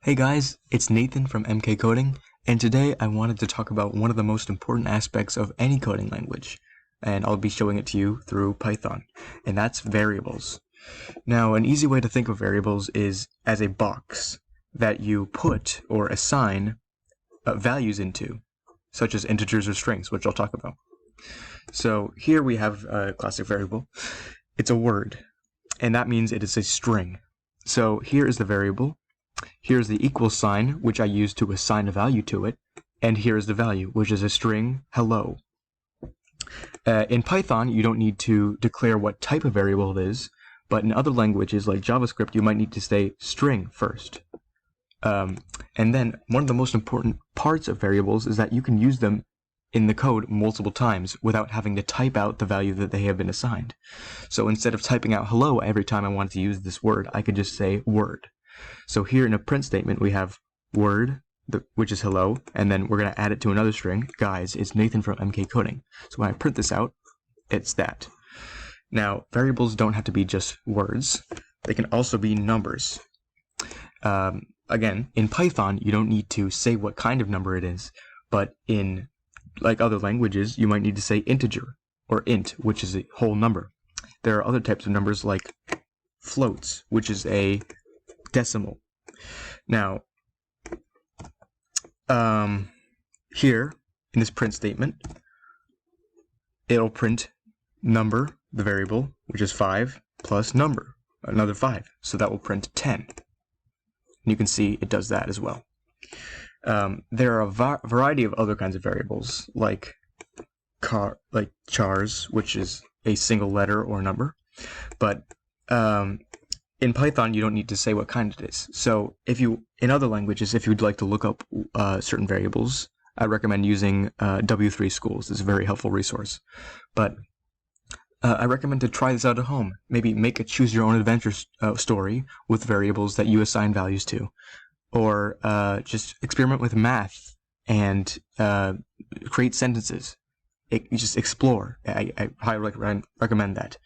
Hey guys, it's Nathan from MK.Coding, and today I wanted to talk about one of the most important aspects of any coding language, and I'll be showing it to you through Python, and that's variables. Now, an easy way to think of variables is as a box that you put or assign values into, such as integers or strings, which I'll talk about. So here we have a classic variable. It's a word, and that means it is a string. So here is the variable. Here's the equal sign, which I use to assign a value to it, and here is the value, which is a string hello. In Python, you don't need to declare what type of variable it is, but in other languages like JavaScript, you might need to say string first. And then one of the most important parts of variables is that you can use them in the code multiple times without having to type out the value that they have been assigned. So instead of typing out hello every time I wanted to use this word, I could just say word. So here in a print statement, we have word, which is hello, and then we're going to add it to another string. Guys, it's Nathan from MK.Coding. So when I print this out, it's that. Now, variables don't have to be just words. They can also be numbers. Again, in Python, you don't need to say what kind of number it is, but in like other languages, you might need to say integer or int, which is a whole number. There are other types of numbers like floats, which is a decimal. Now, here in this print statement, it'll print number, the variable, which is 5, plus number, another 5. So that will print 10. And you can see it does that as well. There are a variety of other kinds of variables, like chars, which is a single letter or number. But in Python, you don't need to say what kind it is. So in other languages, if you'd like to look up certain variables, I recommend using W3 Schools. It's a very helpful resource. But I recommend to try this out at home. Maybe make a choose your own adventure story with variables that you assign values to. Or just experiment with math and create sentences. You just explore. I highly recommend that.